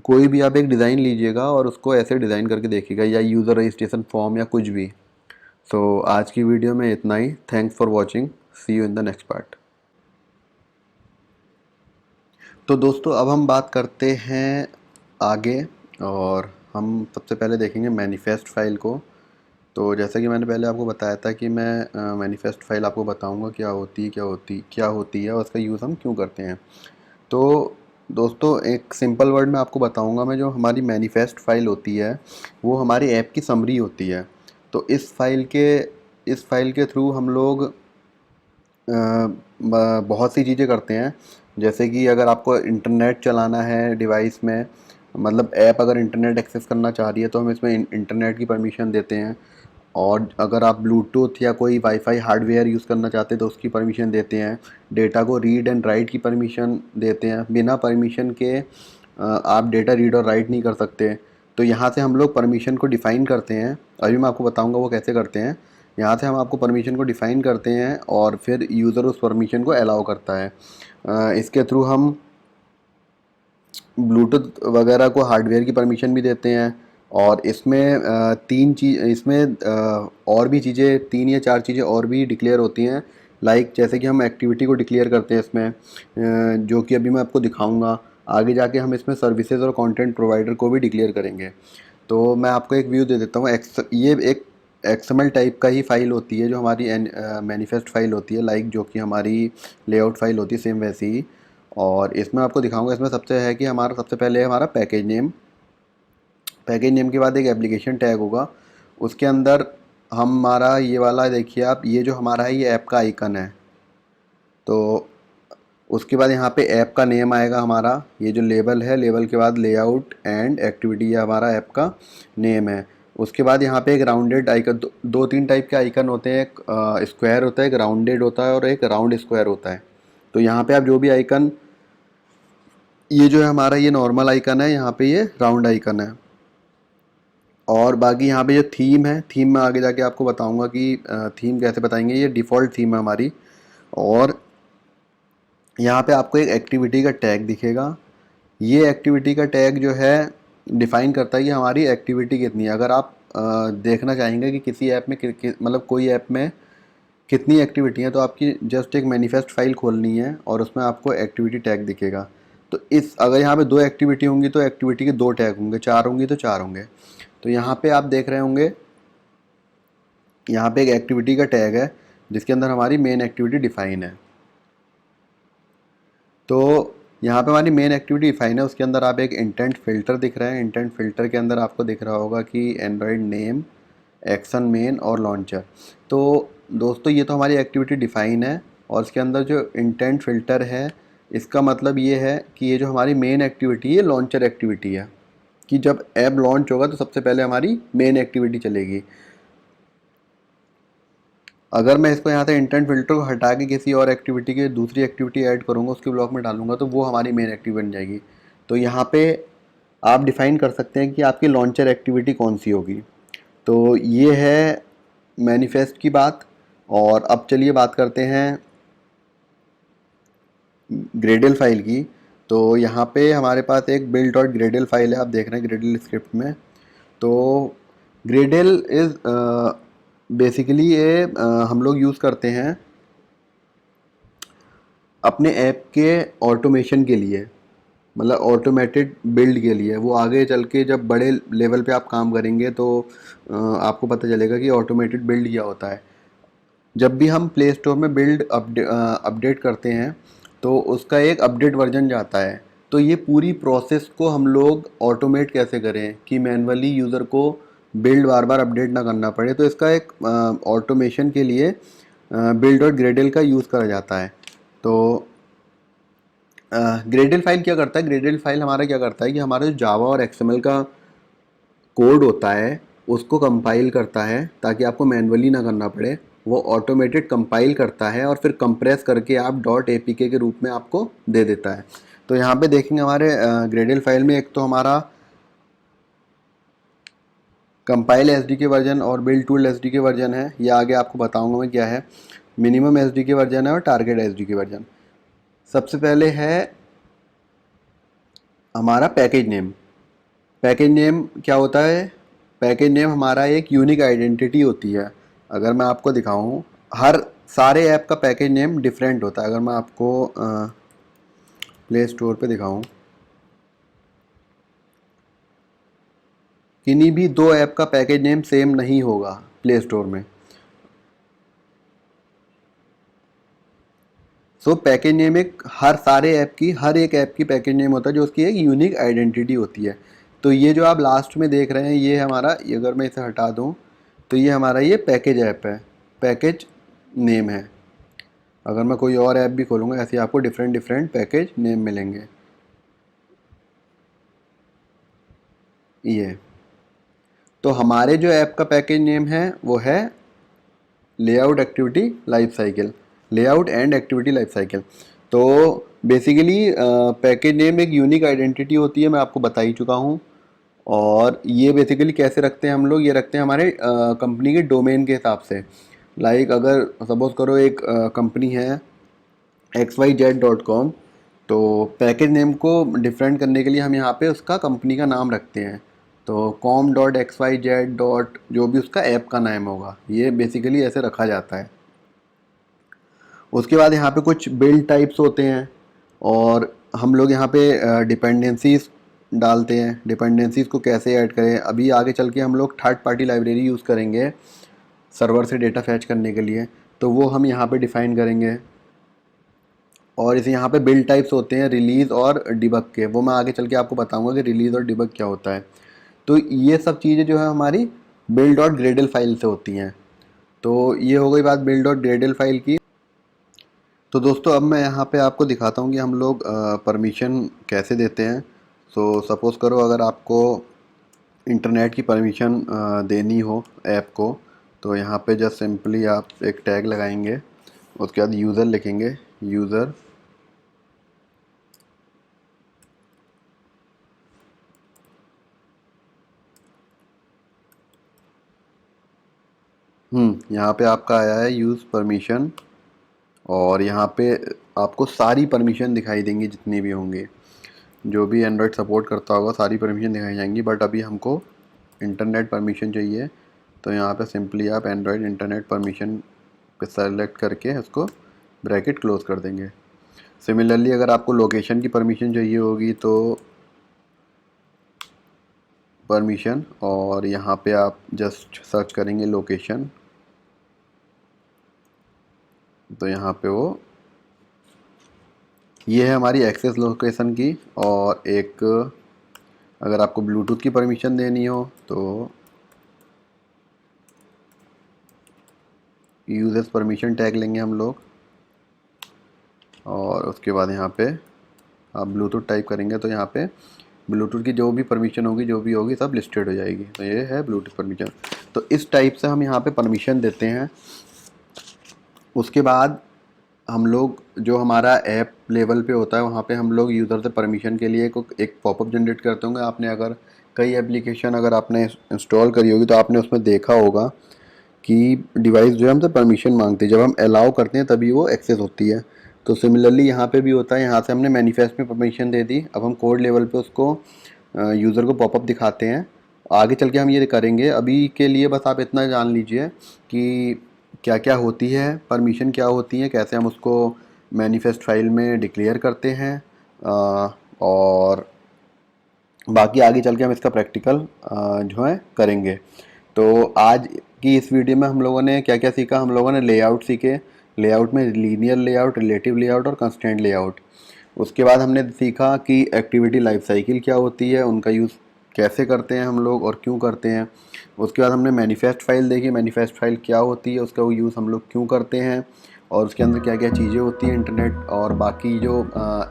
कोई भी आप एक डिज़ाइन लीजिएगा और उसको ऐसे डिज़ाइन करके देखिएगा, या यूज़र रजिस्ट्रेशन फॉर्म या कुछ भी। सो आज की वीडियो में इतना ही। Thanks for watching. See you in the next part. तो दोस्तों अब हम बात करते हैं आगे, और हम सबसे पहले देखेंगे मैनिफेस्ट फाइल को। तो जैसा कि मैंने पहले आपको बताया था कि मैं मैनिफेस्ट फाइल आपको बताऊंगा क्या होती है और उसका यूज़ हम क्यों करते हैं। तो दोस्तों एक सिंपल वर्ड में आपको बताऊंगा मैं, जो हमारी मैनिफेस्ट फाइल होती है वो हमारी ऐप की समरी होती है। तो इस फाइल के थ्रू हम लोग बहुत सी चीज़ें करते हैं। जैसे कि अगर आपको इंटरनेट चलाना है डिवाइस में, मतलब ऐप अगर इंटरनेट एक्सेस करना चाह रही है तो हम इसमें इंटरनेट की परमिशन देते हैं। और अगर आप ब्लूटूथ या कोई वाईफाई हार्डवेयर यूज़ करना चाहते हैं तो उसकी परमिशन देते हैं। डेटा को रीड एंड राइट की परमिशन देते हैं। बिना परमिशन के आप डेटा रीड और राइट नहीं कर सकते। तो यहाँ से हम लोग परमिशन को डिफ़ाइन करते हैं। अभी मैं आपको बताऊँगा वो कैसे करते हैं। यहाँ से हम आपको परमिशन को डिफ़ाइन करते हैं और फिर यूज़र उस परमिशन को अलाउ करता है। इसके थ्रू हम ब्लूटूथ वगैरह को हार्डवेयर की परमिशन भी देते हैं। और इसमें और भी चीज़ें 3 या 4 चीज़ें और भी डिक्लेयर होती हैं। लाइक जैसे कि हम एक्टिविटी को डिक्लेयर करते हैं इसमें, जो कि अभी मैं आपको दिखाऊंगा। आगे जाके हम इसमें सर्विसेज और कंटेंट प्रोवाइडर को भी डिक्लेयर करेंगे। तो मैं आपको एक व्यू दे देता हूँ। ये एक एक्सएमएल टाइप का ही फाइल होती है जो हमारी मैनिफेस्ट फाइल होती है, लाइक जो कि हमारी लेआउट फाइल होती है सेम वैसी ही। और इसमें आपको दिखाऊंगा, इसमें सबसे है कि हमारा सबसे पहले है हमारा पैकेज नेम। पैकेज नेम के बाद एक एप्लीकेशन टैग होगा, उसके अंदर हमारा ये वाला देखिए आप, ये जो हमारा है ये ऐप का आइकन है। तो उसके बाद यहाँ पे ऐप का नेम आएगा हमारा, ये जो लेबल है, लेबल के बाद लेआउट एंड एक्टिविटी, ये हमारा ऐप का नेम है। उसके बाद यहाँ पे एक राउंडेड आइकन, दो तीन टाइप के आइकन होते हैं, एक स्क्वायर होता है, एक राउंडेड होता है और एक राउंड स्क्वायर होता है। तो यहाँ पे आप जो भी आइकन, ये जो है हमारा ये नॉर्मल आइकन है, यहाँ पे ये राउंड आइकन है। और बाकी यहाँ पे जो थीम है, थीम में आगे जाके आपको बताऊंगा कि थीम कैसे बताएंगे। ये डिफ़ॉल्ट थीम है हमारी। और यहाँ पे आपको एक एक्टिविटी का टैग दिखेगा। ये एक्टिविटी का टैग जो है डिफ़ाइन करता है कि हमारी एक्टिविटी कितनी है। अगर आप देखना चाहेंगे कि किसी ऐप में मतलब कोई ऐप में कितनी एक्टिविटी है, तो आपकी जस्ट एक मैनिफेस्ट फाइल खोलनी है और उसमें आपको एक्टिविटी टैग दिखेगा। तो इस अगर यहाँ पे 2 एक्टिविटी होंगी तो एक्टिविटी के 2 टैग होंगे, 4 होंगी तो 4 होंगे। तो यहाँ पे आप देख रहे होंगे, यहाँ पे एक एक्टिविटी का टैग है जिसके अंदर हमारी मेन एक्टिविटी डिफाइन है। तो यहाँ पे हमारी मेन एक्टिविटी डिफाइन है, उसके अंदर आप एक इंटेंट फ़िल्टर दिख रहा है। इंटेंट फ़िल्टर के अंदर आपको दिख रहा होगा कि एंड्रॉयड नेम, एक्शन मेन और लॉन्चर। तो दोस्तों ये तो हमारी एक्टिविटी डिफाइन है। और इसके अंदर जो इंटेंट फ़िल्टर है, इसका मतलब ये है कि ये जो हमारी मेन एक्टिविटी है लॉन्चर एक्टिविटी है, कि जब ऐप लॉन्च होगा तो सबसे पहले हमारी मेन एक्टिविटी चलेगी। अगर मैं इसको यहाँ से इंटेंट फ़िल्टर को हटा के किसी और एक्टिविटी की दूसरी एक्टिविटी ऐड करूँगा, उसके ब्लॉक में डालूंगा, तो वो हमारी मेन एक्टिविटी बन जाएगी। तो यहाँ पे आप डिफ़ाइन कर सकते हैं कि आपकी लॉन्चर एक्टिविटी कौन सी होगी। तो ये है मैनिफेस्ट की बात। और अब चलिए बात करते हैं ग्रेडल फाइल की। तो यहाँ पे हमारे पास एक बिल्ड डॉट ग्रेडल फाइल है, आप देख रहे हैं ग्रेडल स्क्रिप्ट में। तो ग्रेडल इज़ बेसिकली ये हम लोग यूज़ करते हैं अपने ऐप के ऑटोमेशन के लिए। मतलब ऑटोमेटेड बिल्ड के लिए। वो आगे चल के जब बड़े लेवल पे आप काम करेंगे तो आपको पता चलेगा कि ऑटोमेटेड बिल्ड क्या होता है। जब भी हम प्ले स्टोर में बिल्ड अपडेट करते हैं तो उसका एक अपडेट वर्जन जाता है। तो ये पूरी प्रोसेस को हम लोग ऑटोमेट कैसे करें कि मैन्युअली यूज़र को बिल्ड बार बार अपडेट ना करना पड़े, तो इसका एक ऑटोमेशन के लिए बिल्ड और ग्रेडल का यूज़ करा जाता है। तो ग्रेडल फाइल क्या करता है, ग्रेडल फाइल हमारा क्या करता है कि हमारा जो जावा और एक्सएमएल का कोड होता है उसको कंपाइल करता है ताकि आपको मैन्युअली ना करना पड़े। वो ऑटोमेटेड कंपाइल करता है और फिर कंप्रेस करके आप डॉट एपीके के रूप में आपको दे देता है। तो यहाँ पे देखेंगे हमारे ग्रेडल फाइल में एक तो हमारा कंपाइल एसडीके वर्जन और बिल्ड टूल एसडीके वर्जन है, ये आगे आपको बताऊंगा मैं क्या है। मिनिमम एसडीके वर्जन है और टारगेट एसडीके वर्जन। सबसे पहले है हमारा पैकेज नेम। पैकेज नेम क्या होता है, पैकेज नेम हमारा एक यूनिक आइडेंटिटी होती है। अगर मैं आपको दिखाऊं, हर सारे ऐप का पैकेज नेम डिफरेंट होता है। अगर मैं आपको प्ले स्टोर पे दिखाऊं, किन्हीं भी दो ऐप का पैकेज नेम सेम नहीं होगा प्ले स्टोर में। सो पैकेज नेम एक हर सारे ऐप की, हर एक ऐप की पैकेज नेम होता है जो उसकी एक यूनिक आइडेंटिटी होती है। तो ये जो आप लास्ट में देख रहे हैं ये हमारा, अगर मैं इसे हटा दूं तो ये हमारा ये पैकेज ऐप है, पैकेज नेम है। अगर मैं कोई और ऐप भी खोलूँगा ऐसे आपको डिफरेंट डिफरेंट पैकेज नेम मिलेंगे। ये तो हमारे जो ऐप का पैकेज नेम है वो है layout activity life cycle, layout and activity life cycle. तो बेसिकली पैकेज नेम एक यूनिक आइडेंटिटी होती है, मैं आपको बता ही चुका हूँ। और ये बेसिकली कैसे रखते हैं हम लोग, ये रखते हैं हमारे कंपनी के डोमेन के हिसाब से। लाइक अगर सपोज करो एक कंपनी है xyz.com, तो पैकेज नेम को डिफरेंट करने के लिए हम यहाँ पे उसका कंपनी का नाम रखते हैं। तो com.xyz. जो भी उसका ऐप का नाम होगा, ये बेसिकली ऐसे रखा जाता है। उसके बाद यहाँ पे कुछ बिल्ड टाइप्स होते हैं और हम लोग यहाँ पे डिपेंडेंसीज डालते हैं। डिपेंडेंसीज को कैसे ऐड करें, अभी आगे चल के हम लोग थर्ड पार्टी लाइब्रेरी यूज़ करेंगे सर्वर से डेटा फैच करने के लिए, तो वो हम यहाँ पे डिफ़ाइन करेंगे। और इसे यहाँ पे बिल्ड टाइप्स होते हैं रिलीज़ और डिबग के, वो मैं आगे चल के आपको बताऊँगा कि रिलीज़ और डिबग क्या होता है। तो ये सब चीज़ें जो है हमारी बिल्ड और ग्रेडल फाइल से होती हैं। तो ये हो गई बात बिल्ड और ग्रेडल फाइल की। तो दोस्तों अब मैं यहाँ पे आपको दिखाता हूँ कि हम लोग परमिशन कैसे देते हैं। सो सपोज़ करो अगर आपको इंटरनेट की परमिशन देनी हो ऐप को, तो यहाँ पे जस्ट सिंपली आप एक टैग लगाएंगे, उसके बाद यूज़र लिखेंगे, यूज़र यहाँ पे आपका आया है यूज़ परमिशन। और यहाँ पे आपको सारी परमिशन दिखाई देंगी जितनी भी होंगी, जो भी एंड्रॉयड सपोर्ट करता होगा सारी परमिशन दिखाई जाएंगी। बट अभी हमको इंटरनेट परमिशन चाहिए, तो यहाँ पे सिंपली आप एंड्रॉयड इंटरनेट परमिशन पे सेलेक्ट करके उसको ब्रैकेट क्लोज कर देंगे। सिमिलरली अगर आपको लोकेशन की परमिशन चाहिए होगी तो परमिशन, और यहाँ पे आप जस्ट सर्च करेंगे लोकेशन, तो यहाँ पे वो ये है हमारी एक्सेस लोकेशन की। और एक अगर आपको ब्लूटूथ की परमिशन देनी हो तो यूजर्स परमिशन टैग लेंगे हम लोग, और उसके बाद यहाँ पे आप ब्लूटूथ टाइप करेंगे तो यहाँ पे ब्लूटूथ की जो भी परमिशन होगी, जो भी होगी सब लिस्टेड हो जाएगी। तो ये है ब्लूटूथ परमिशन। तो इस टाइप से हम यहाँ पे परमिशन देते हैं। उसके बाद हम लोग जो हमारा ऐप लेवल पे होता है वहाँ पे हम लोग यूज़र से परमिशन के लिए एक पॉपअप जनरेट करते होंगे। आपने अगर कई एप्लीकेशन अगर आपने इंस्टॉल करी होगी तो आपने उसमें देखा होगा कि डिवाइस जो है हमसे परमिशन मांगती है, जब हम अलाउ करते हैं तभी वो एक्सेस होती है। तो सिमिलरली यहाँ पे भी होता है, यहाँ से हमने मैनिफेस्ट में परमिशन दे दी, अब हम कोड लेवल पे उसको यूज़र को पॉपअप दिखाते हैं। आगे चल के हम ये करेंगे, अभी के लिए बस आप इतना जान लीजिए कि क्या क्या होती है परमिशन, क्या होती है, कैसे हम उसको मैनिफेस्ट फाइल में डिक्लेयर करते हैं, और बाकी आगे चल के हम इसका प्रैक्टिकल जो है करेंगे। तो आज की इस वीडियो में हम लोगों ने क्या क्या सीखा। हम लोगों ने लेआउट सीखे, लेआउट में लीनियर लेआउट, रिलेटिव लेआउट और कंस्ट्रेंट लेआउट। उसके बाद हमने सीखा कि एक्टिविटी लाइफ साइकिल क्या होती है, उनका यूज़ कैसे करते हैं हम लोग और क्यों करते हैं। उसके बाद हमने मैनिफेस्ट फाइल देखी, मैनिफेस्ट फाइल क्या होती है, उसका यूज़ हम लोग क्यों करते हैं और उसके अंदर क्या क्या चीज़ें होती हैं इंटरनेट और बाकी जो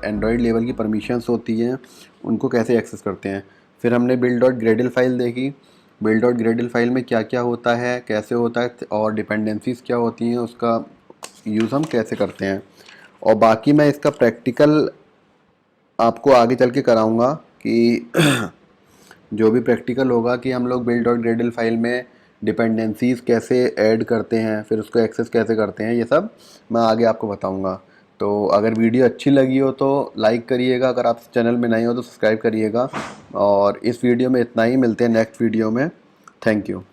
एंड्रॉयड लेवल की परमिशंस होती हैं उनको कैसे एक्सेस करते हैं। फिर हमने बिल्ड डॉट ग्रेडल फाइल देखी, बिल्ड डॉट ग्रेडल फाइल में क्या क्या होता है, कैसे होता है और डिपेंडेंसीज क्या होती हैं, उसका यूज़ हम कैसे करते हैं। और बाकी मैं इसका प्रैक्टिकल आपको आगे चल के कराऊँगा कि जो भी प्रैक्टिकल होगा कि हम लोग बिल्ड डॉट ग्रेडल फाइल में डिपेंडेंसीज़ कैसे ऐड करते हैं, फिर उसको एक्सेस कैसे करते हैं, ये सब मैं आगे आपको बताऊंगा। तो अगर वीडियो अच्छी लगी हो तो लाइक करिएगा, अगर आप चैनल में नए हो तो सब्सक्राइब करिएगा। और इस वीडियो में इतना ही, मिलते हैं नेक्स्ट वीडियो में। Thank you.